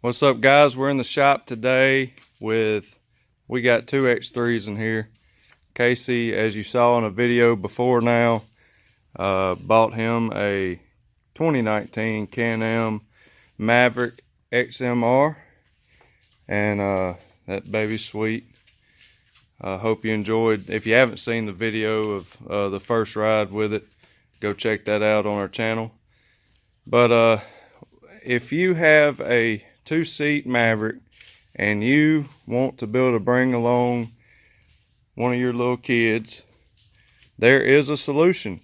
What's up, guys? We're in the shop today we got two X3s in here. Casey, as you saw in a video before now, bought him a 2019 Canam Maverick XMR, and that baby's sweet. Hope you enjoyed. If you haven't seen the video of the first ride with it, go check that out on our channel. But if you have a two-seat Maverick and you want to be able to bring along one of your little kids, there is a solution.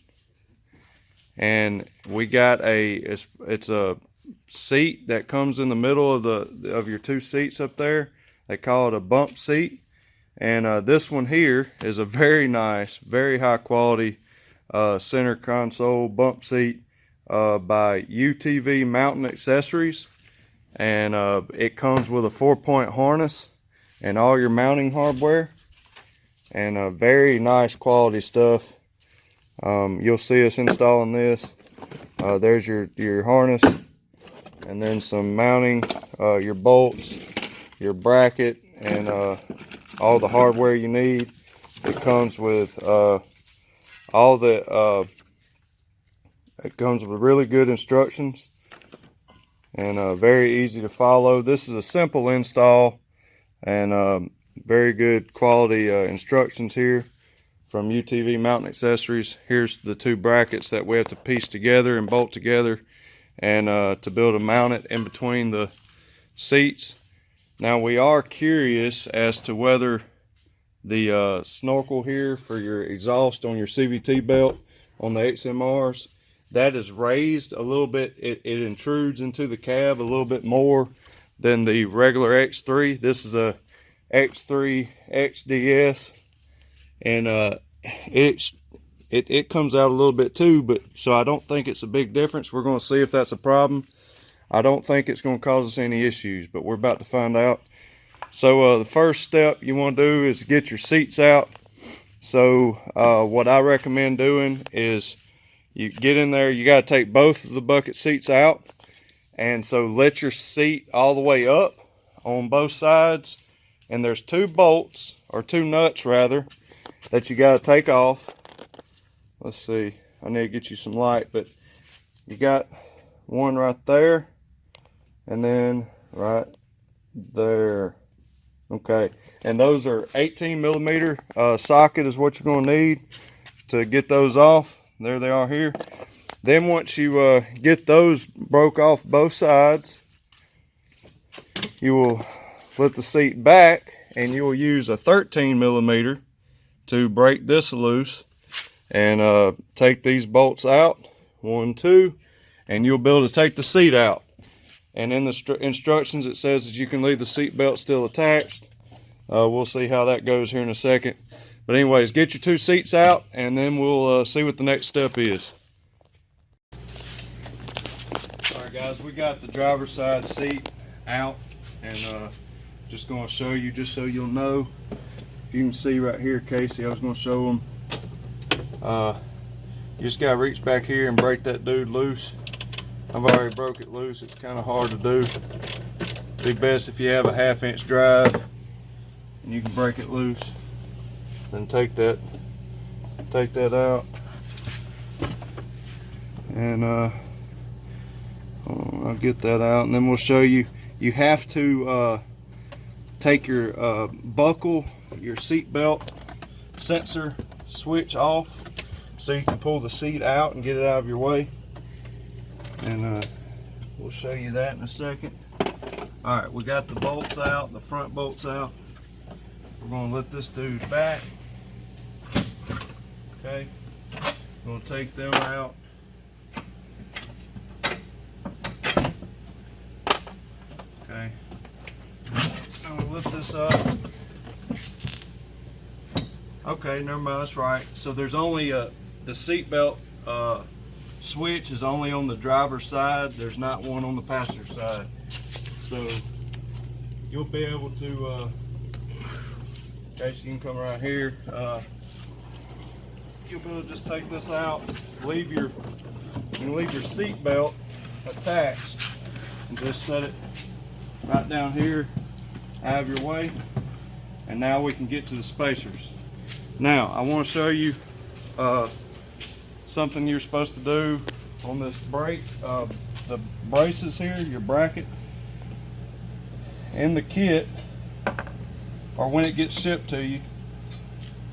And we got it's a seat that comes in the middle of your two seats up there. They call it a bump seat. And this one here is a very nice, very high quality center console bump seat by UTV Mountain Accessories. And it comes with a 4-point harness and all your mounting hardware, and very nice quality stuff. You'll see us installing this. There's your harness, and then some mounting, your bolts, your bracket, and all the hardware you need. It comes with it comes with really good instructions, and very easy to follow. This is a simple install, and very good quality instructions here from UTV Mountain Accessories. Here's the two brackets that we have to piece together and bolt together, and to be able to mount it in between the seats. Now, we are curious as to whether the snorkel here for your exhaust on your CVT belt on the XMRs, that is raised a little bit. It intrudes into the cab a little bit more than the regular X3. This is a X3 XDS, and it comes out a little bit too, but so I don't think it's a big difference. We're going to see if that's a problem. I don't think it's going to cause us any issues, but we're about to find out. So the first step you want to do is get your seats out. So what I recommend doing is you get in there, you got to take both of the bucket seats out, and so let your seat all the way up on both sides, and there's two bolts, or two nuts rather, that you got to take off. Let's see, I need to get you some light, but you got one right there, and then right there. Okay, and those are 18mm socket is what you're going to need to get those off. There they are here. Then once you get those broke off both sides, you will flip the seat back, and you will use a 13mm to break this loose, and take these bolts out, 1, 2, and you'll be able to take the seat out. And in the instructions it says that you can leave the seat belt still attached. We'll see how that goes here in a second. But anyways, get your two seats out, and then we'll see what the next step is. Alright guys, we got the driver's side seat out, and just going to show you, just so you'll know. If you can see right here, Casey, I was going to show them. You just got to reach back here and break that dude loose. I've already broke it loose. It's kind of hard to do. Be best if you have a 1/2-inch drive and you can break it loose. Then take that out, and I'll get that out, and then we'll show you. You have to take your buckle, your seat belt sensor switch off, so you can pull the seat out and get it out of your way. And we'll show you that in a second. All right, we got the bolts out, the front bolts out. We're going to let this dude back. Okay, we'll take them out. Okay, I'm going to lift this up. Okay, never mind, that's right. So there's only the seat belt switch is only on the driver's side. There's not one on the passenger side. So you'll be able to, okay, so you can come right here. You'll be able to just take this out, leave your seat belt attached, and just set it right down here out of your way. And now we can get to the spacers. Now I want to show you something you're supposed to do on this brake. The braces here, your bracket, in the kit, or when it gets shipped to you.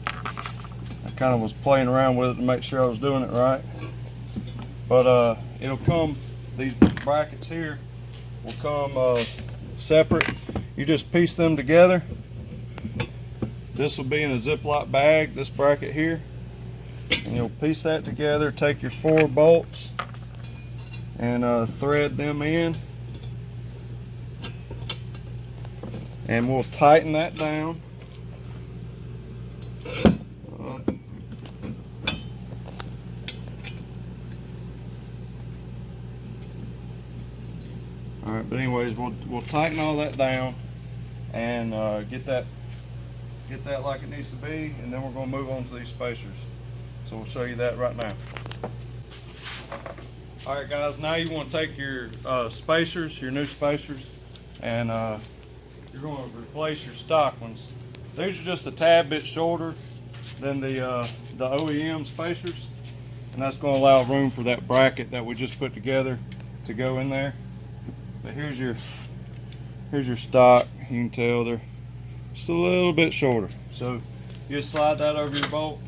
I kind of was playing around with it to make sure I was doing it right. But it'll come, these brackets here will come separate. You just piece them together. This will be in a Ziploc bag, this bracket here. And you'll piece that together, take your 4 bolts and thread them in. And we'll tighten that down. Alright, but anyways, we'll tighten all that down and get that like it needs to be, and then we're going to move on to these spacers. So we'll show you that right now. Alright guys, now you want to take your spacers, your new spacers, and you're going to replace your stock ones. These are just a tad bit shorter than the OEM spacers, and that's going to allow room for that bracket that we just put together to go in there. But here's your stock. You can tell they're just a little bit shorter. So you just slide that over your bolt.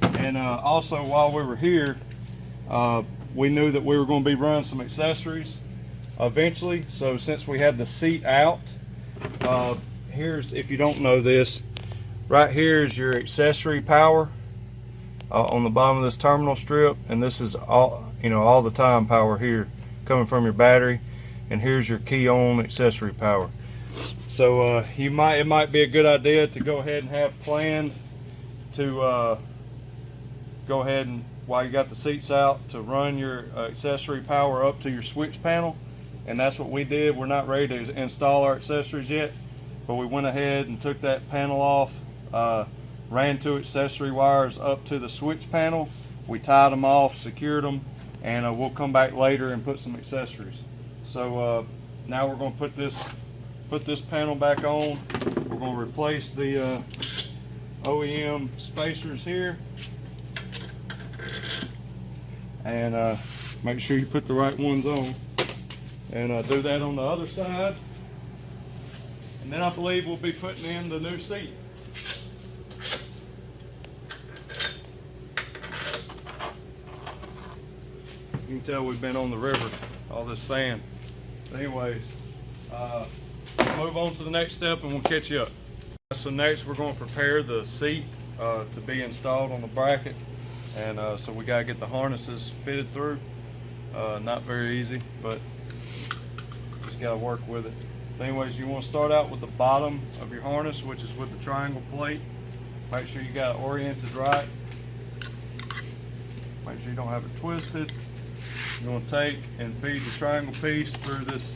And also, while we were here, we knew that we were going to be running some accessories eventually. So since we had the seat out, here's, if you don't know this, right here is your accessory power on the bottom of this terminal strip, and this is all, you know, all the time power here coming from your battery. And here's your key on accessory power. So it might be a good idea to go ahead and have planned to go ahead and, while you got the seats out, to run your accessory power up to your switch panel. And that's what we did. We're not ready to install our accessories yet, but we went ahead and took that panel off, ran 2 accessory wires up to the switch panel. We tied them off, secured them, and we'll come back later and put some accessories. So now we're going to put this panel back on. We're going to replace the OEM spacers here, and make sure you put the right ones on, and do that on the other side. And then I believe we'll be putting in the new seat. You can tell we've been on the river, all this sand. Anyways, move on to the next step and we'll catch you up. So next we're going to prepare the seat to be installed on the bracket, and so we got to get the harnesses fitted through. Not very easy, but just got to work with it. Anyways, you want to start out with the bottom of your harness, which is with the triangle plate. Make sure you got it oriented right. Make sure you don't have it twisted. You're going to take and feed the triangle piece through this.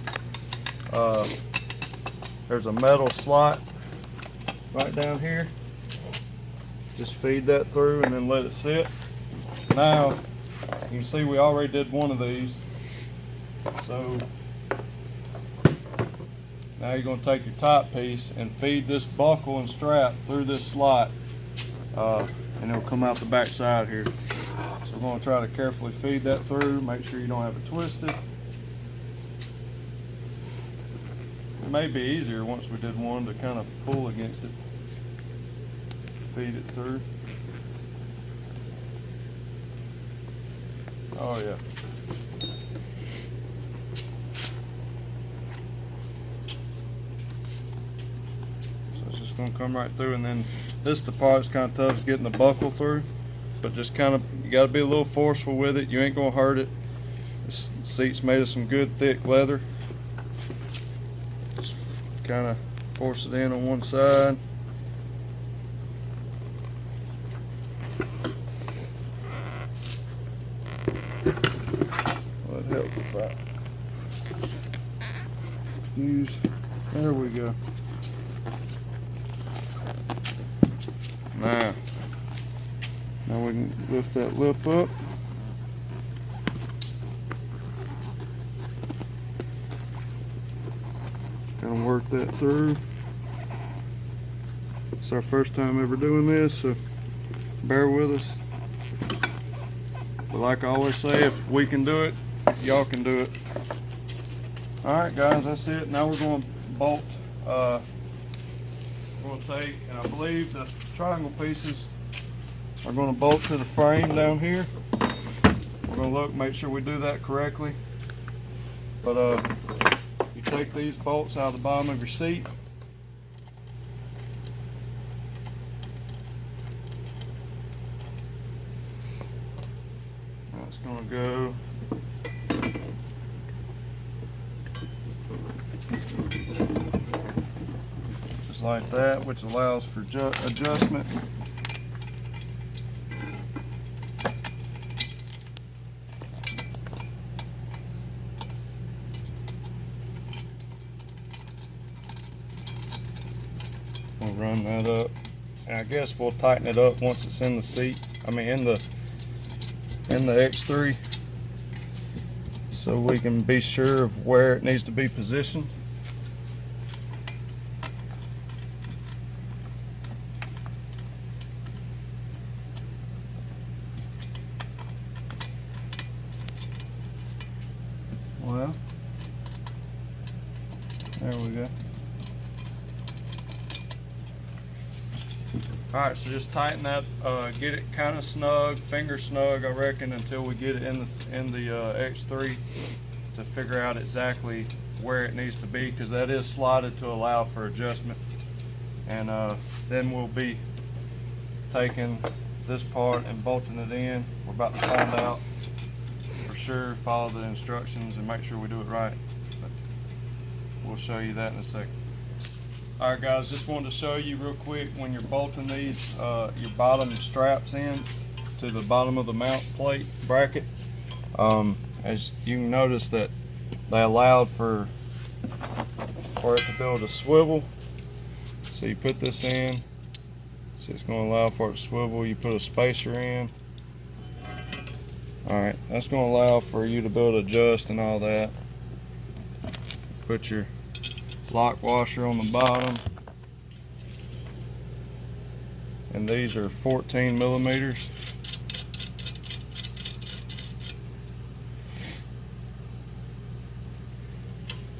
There's a metal slot right down here. Just feed that through and then let it sit. Now, you can see we already did one of these. So now you're going to take your top piece and feed this buckle and strap through this slot, and it'll come out the back side here. So we're going to try to carefully feed that through, make sure you don't have it twisted. It may be easier once we did one to kind of pull against it. Feed it through. Oh yeah. So it's just going to come right through, and then this is the part that's kind of tough, is getting the buckle through. But just kind of, you got to be a little forceful with it. You ain't going to hurt it. This seat's made of some good thick leather. Just kind of force it in on one side. That'd help if I use, there we go. Now we can lift that lip up. Gonna work that through. It's our first time ever doing this, so bear with us. But like I always say, if we can do it, y'all can do it. Alright guys, that's it. Now we're going to bolt. We're going to take, and I believe the triangle pieces are going to bolt to the frame down here. We're going to look, make sure we do that correctly. But you take these bolts out of the bottom of your seat. That's going to go just like that, which allows for adjustment. We'll run that up, and I guess we'll tighten it up once it's in the seat. I mean, in the X3, so we can be sure of where it needs to be positioned. Well, there we go. Alright, so just tighten that, get it kind of snug, finger snug, I reckon, until we get it in the X3 to figure out exactly where it needs to be, because that is slotted to allow for adjustment. And then we'll be taking this part and bolting it in. We're about to find out for sure, follow the instructions and make sure we do it right. But we'll show you that in a second. Alright guys, just wanted to show you real quick, when you're bolting these, your bottom straps in to the bottom of the mount plate bracket, as you can notice that they allowed for it to be able to swivel. So you put this in, so it's going to allow for it to swivel. You put a spacer in. Alright, that's going to allow for you to be able to adjust and all that. Put your lock washer on the bottom, and these are 14 millimeters.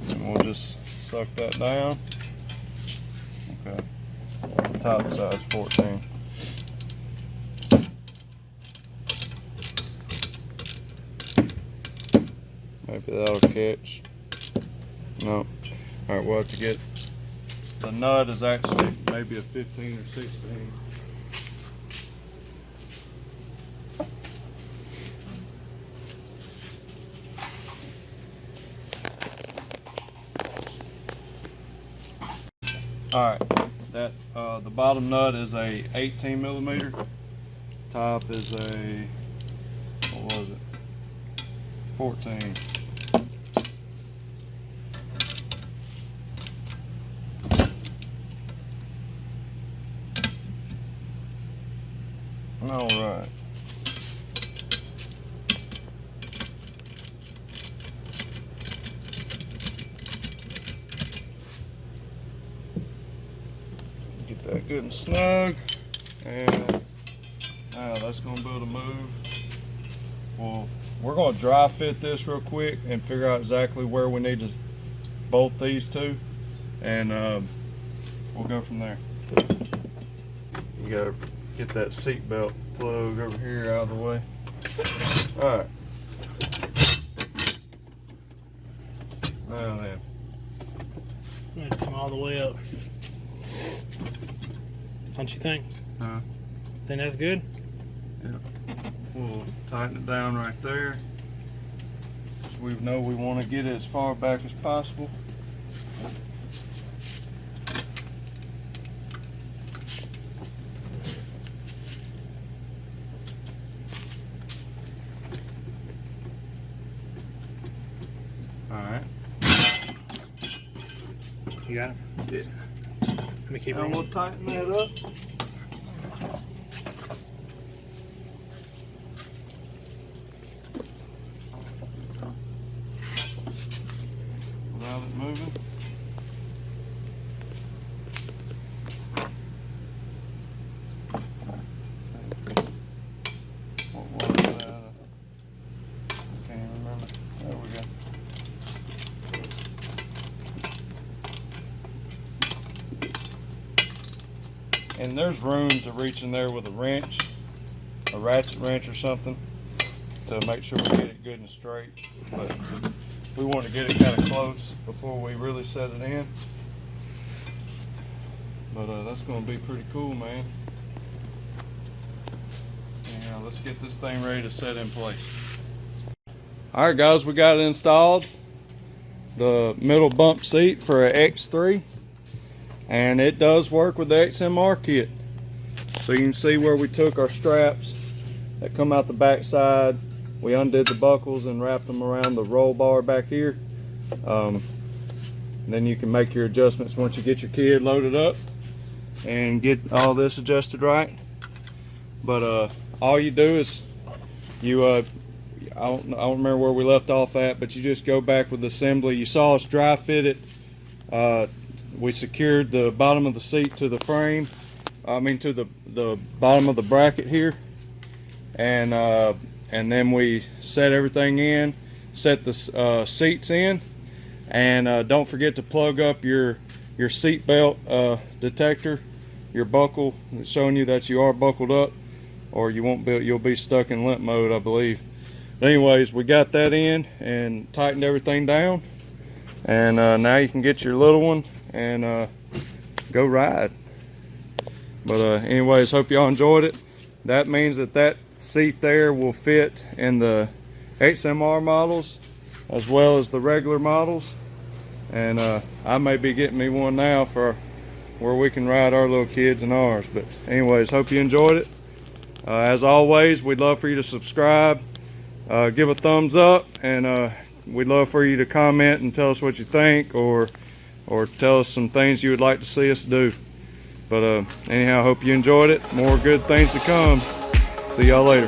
And we'll just suck that down. Okay, the top side's 14. Maybe that'll catch. No. Alright, we'll have to get, the nut is actually maybe a 15 or 16. Alright, that the bottom nut is a 18 millimeter. Top is a, what was it? 14. All right. Get that good and snug, and now that's going to be able to move. Well, we're going to dry fit this real quick and figure out exactly where we need to bolt these two, and we'll go from there. You got to get that seat belt plug over here out of the way. All right. Now then. I'm gonna come all the way up. Don't you think? Huh? Think that's good? Yeah. We'll tighten it down right there. So we know we want to get it as far back as possible. Alright. You got it? Yeah. Let me keep And rolling. we'll tighten that up. Without it moving. and there's room to reach in there with a wrench, a ratchet wrench or something, to make sure we get it good and straight. But we want to get it kind of close before we really set it in. But that's going to be pretty cool, man. Yeah, let's get this thing ready to set in place. Alright guys, we got it installed. The middle bump seat for a X3. And it does work with the XMR kit. So you can see where we took our straps that come out the back side. We undid the buckles and wrapped them around the roll bar back here. Then you can make your adjustments once you get your kid loaded up and get all this adjusted right. But all you do is you I don't remember where we left off at, but you just go back with the assembly. You saw us dry fit it. We secured the bottom of the seat to the frame, to the bottom of the bracket here, and then we set everything in, set the seats in, and don't forget to plug up your seat belt detector, your buckle, showing you that you are buckled up, or you'll be stuck in limp mode, I believe. But anyways, we got that in and tightened everything down, and now you can get your little one and go ride. But anyways, hope y'all enjoyed it. That means that seat there will fit in the XMR models as well as the regular models, and I may be getting me one now for where we can ride our little kids and ours. But anyways, hope you enjoyed it. As always, we'd love for you to subscribe, give a thumbs up, and we'd love for you to comment and tell us what you think, or tell us some things you would like to see us do. But anyhow, hope you enjoyed it. More good things to come. See y'all later.